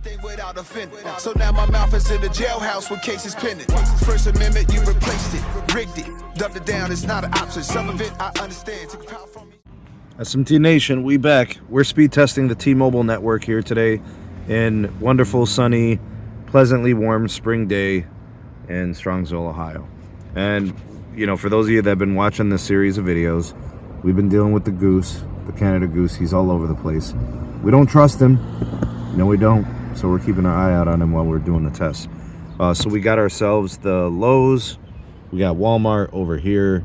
everything without offending. So now my mouth is in the jailhouse with cases pending. First Amendment, you replaced it, rigged it, dumbed it down. It's not an option. Some of it I understand. Took power from me. SMT Nation, we back. We're speed testing the T-Mobile network here today in wonderful, sunny, pleasantly warm spring day in Strongsville, Ohio. And, you know, for those of you that have been watching this series of videos, we've been dealing with the goose, the Canada goose. He's all over the place. We don't trust him. No, we don't. So we're keeping our eye out on him while we're doing the test. So we got ourselves the Lowe's. We got Walmart over here.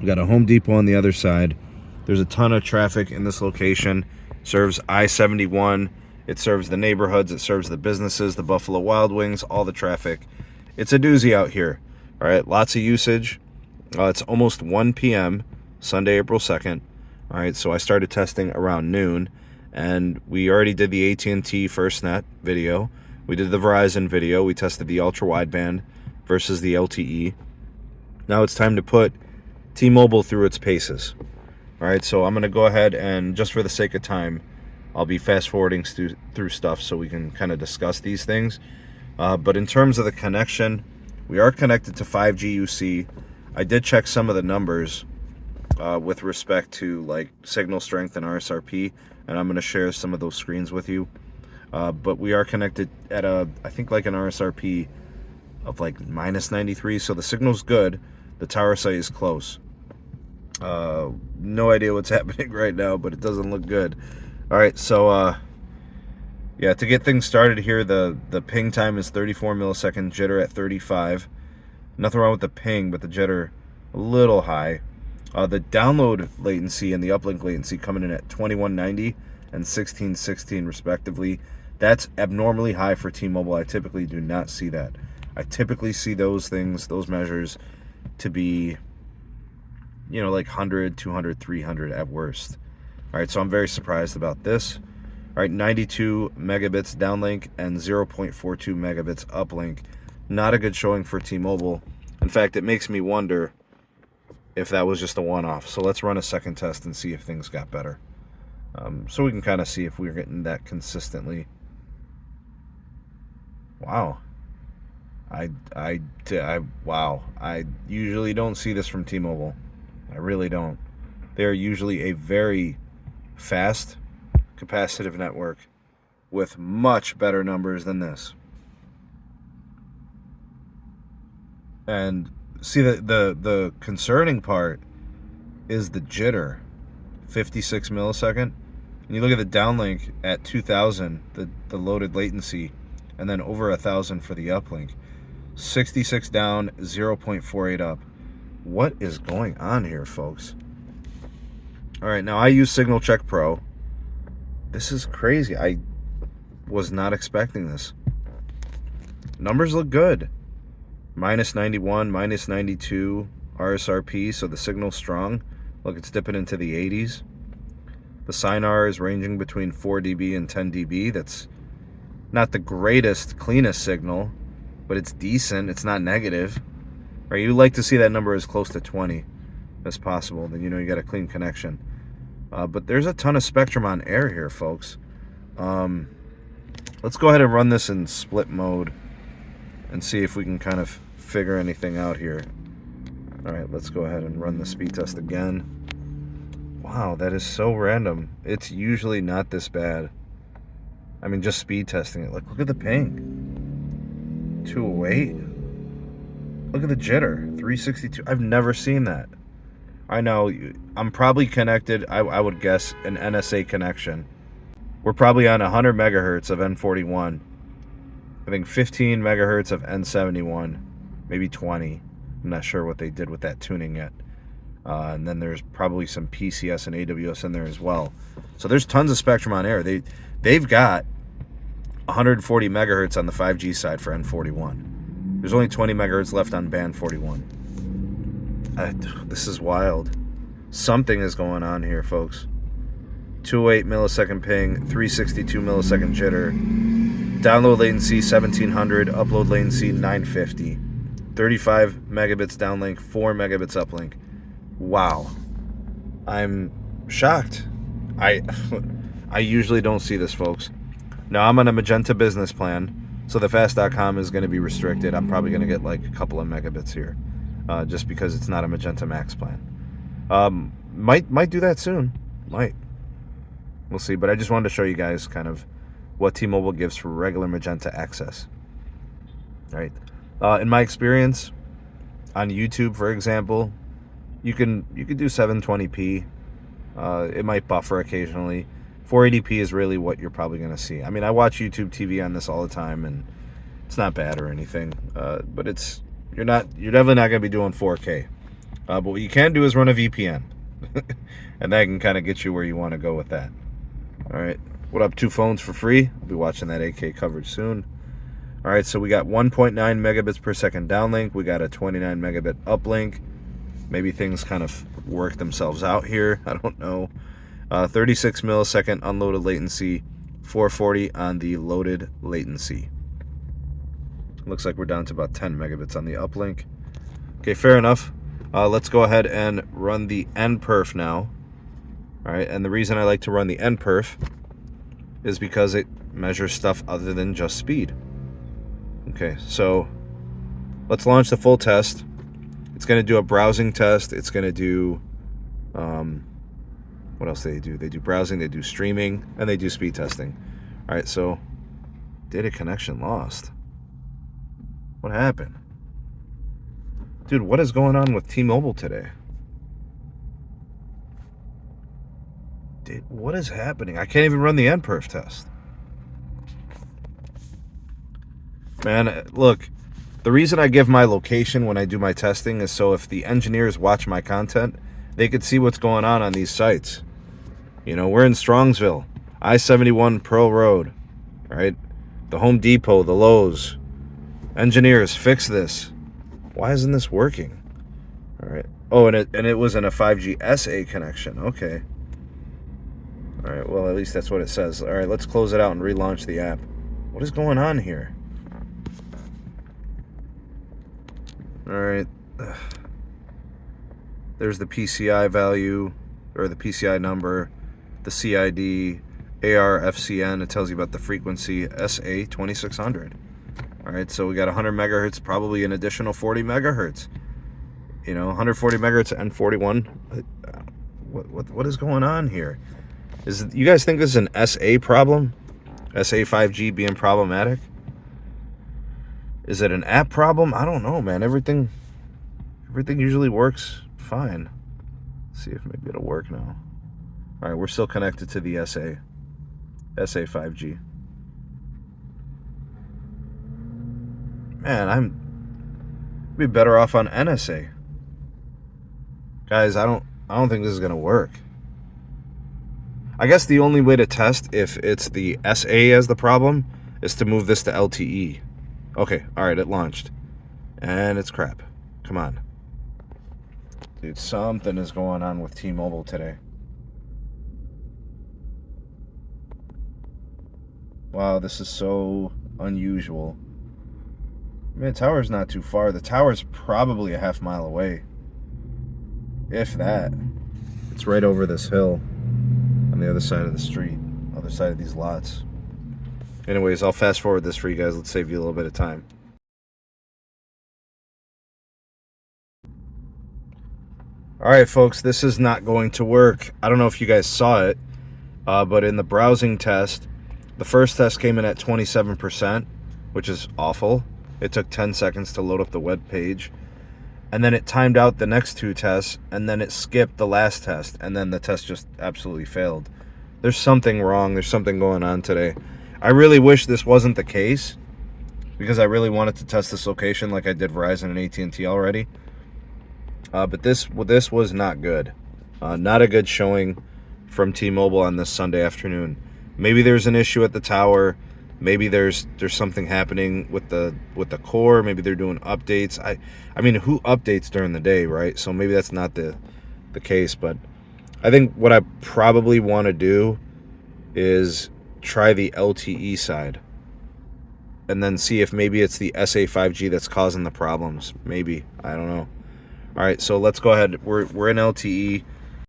We got a Home Depot on the other side. There's a ton of traffic in this location. Serves I-71. It serves the neighborhoods. It serves the businesses, the Buffalo Wild Wings, all the traffic. It's a doozy out here. All right, lots of usage. It's almost 1 p.m. Sunday, April 2nd. All right, so I started testing around noon, and we already did the AT&T FirstNet video. We did the Verizon video. We tested the Ultrawide versus the LTE. Now it's time to put T-Mobile through its paces. All right, so I'm going to go ahead and, just for the sake of time, I'll be fast-forwarding through stuff so we can kind of discuss these things. But in terms of the connection, we are connected to 5G UC. I did check some of the numbers with respect to like signal strength and RSRP, and I'm going to share some of those screens with you. But we are connected at I think like an RSRP of like -93, so the signal's good. The tower site is close. No idea what's happening right now, but it doesn't look good. All right, so yeah, to get things started here, the ping time is 34 millisecond, jitter at 35. Nothing wrong with the ping, but the jitter a little high. The download latency and the uplink latency coming in at 2190 and 1616 respectively. That's abnormally high for T-Mobile. I typically do not see that. I typically see those measures to be, you know, like 100, 200, 300 at worst. All right, so I'm very surprised about this. All right, 92 megabits downlink and 0.42 megabits uplink. Not a good showing for T-Mobile. In fact, it makes me wonder if that was just a one-off. So let's run a second test and see if things got better. So we can kind of see if we're getting that consistently. Wow. Wow. I usually don't see this from T-Mobile. I really don't. They're usually a very fast, capacitive network with much better numbers than this. And see, the concerning part is the jitter, 56 millisecond. And you look at the downlink at 2000, the loaded latency, and then over 1000 for the uplink. 66 down, 0.48 up. What is going on here, folks? All right, now I use Signal Check Pro. This is crazy. I was not expecting this. Numbers look good. -91, -92 RSRP, so the signal's strong. Look, it's dipping into the 80s. The SINR is ranging between 4 dB and 10 dB. That's not the greatest, cleanest signal, but it's decent. It's not negative. Right? You'd like to see that number as close to 20 as possible. Then you know you got a clean connection. But there's a ton of spectrum on air here, folks. Let's go ahead and run this in split mode and see if we can kind of figure anything out here. All right, let's go ahead and run the speed test again. Wow, that is so random. It's usually not this bad. I mean, just speed testing it. Like, look at the ping. 208. Look at the jitter. 362. I've never seen that. I know. I'm probably connected, I would guess, an NSA connection. We're probably on 100 megahertz of N41. I think 15 megahertz of N71. Maybe 20. I'm not sure what they did with that tuning yet. And then there's probably some PCS and AWS in there as well. So there's tons of spectrum on air. They've got 140 megahertz on the 5G side for N41. There's only 20 megahertz left on band 41. This is wild. Something is going on here, folks. 208 millisecond ping, 362 millisecond jitter. Download latency 1700, upload latency 950. 35 megabits downlink, 4 megabits uplink. Wow. I'm shocked. I usually don't see this, folks. Now, I'm on a Magenta business plan, so the fast.com is going to be restricted. I'm probably going to get like a couple of megabits here, just because it's not a Magenta Max plan. Might do that soon. Might. We'll see. But I just wanted to show you guys kind of what T-Mobile gives for regular Magenta access. All right. In my experience, on YouTube, for example, you can do 720p. It might buffer occasionally. 480p is really what you're probably going to see. I mean, I watch YouTube TV on this all the time, and it's not bad or anything. But you're definitely not going to be doing 4K. But what you can do is run a VPN, and that can kind of get you where you want to go with that. All right. What up? 2 phones for free. I'll be watching that 8K coverage soon. All right. So we got 1.9 megabits per second downlink. We got a 29 megabit uplink. Maybe things kind of work themselves out here. I don't know. 36 millisecond unloaded latency, 440 on the loaded latency. Looks like we're down to about 10 megabits on the uplink. Okay, fair enough. Let's go ahead and run the nperf now. All right, and the reason I like to run the nperf is because it measures stuff other than just speed. Okay, so let's launch the full test. It's going to do a browsing test. It's going to do, what else do they do? They do browsing, they do streaming, and they do speed testing. All right, so data connection lost. What happened? Dude, what is going on with T-Mobile today? Dude, what is happening? I can't even run the nperf test. Man, look. The reason I give my location when I do my testing is so if the engineers watch my content, they could see what's going on these sites. You know, we're in Strongsville, I-71 Pearl Road, right? The Home Depot, the Lowe's. Engineers, fix this. Why isn't this working? All right. Oh, and it was in a 5G SA connection. Okay. All right, well, at least that's what it says. All right, let's close it out and relaunch the app. What is going on here? All right, there's the PCI value, or the PCI number, the CID, ARFCN. It tells you about the frequency, SA2600. All right, so we got 100 megahertz, probably an additional 40 megahertz. You know, 140 megahertz N41. What is going on here? You guys think this is an SA problem? SA 5G being problematic? Is it an app problem? I don't know, man. Everything usually works fine. Let's see if maybe it'll work now. All right, we're still connected to the SA 5G. Man, I'd be better off on NSA. Guys, I don't think this is gonna work. I guess the only way to test if it's the SA as the problem is to move this to LTE. Okay, alright, it launched. And it's crap. Come on. Dude, something is going on with T-Mobile today. Wow, this is so unusual. I mean, the tower's not too far. The tower's probably a half mile away. If that. It's right over this hill on the other side of the street. Other side of these lots. Anyways, I'll fast forward this for you guys. Let's save you a little bit of time. Alright, folks, this is not going to work. I don't know if you guys saw it, but in the browsing test, the first test came in at 27%, which is awful. It took 10 seconds to load up the web page. And then it timed out the next 2 tests, and then it skipped the last test, and then the test just absolutely failed. There's something wrong. There's something going on today. I really wish this wasn't the case, because I really wanted to test this location like I did Verizon and AT&T already. But this was not good. Not a good showing from T-Mobile on this Sunday afternoon. Maybe there's an issue at the tower. Maybe there's something happening with the core. Maybe they're doing updates. I mean, who updates during the day, right? So maybe that's not the case. But I think what I probably want to do is try the LTE side and then see if maybe it's the SA 5G that's causing the problems. Maybe. I don't know. All right, so let's go ahead. We're in LTE.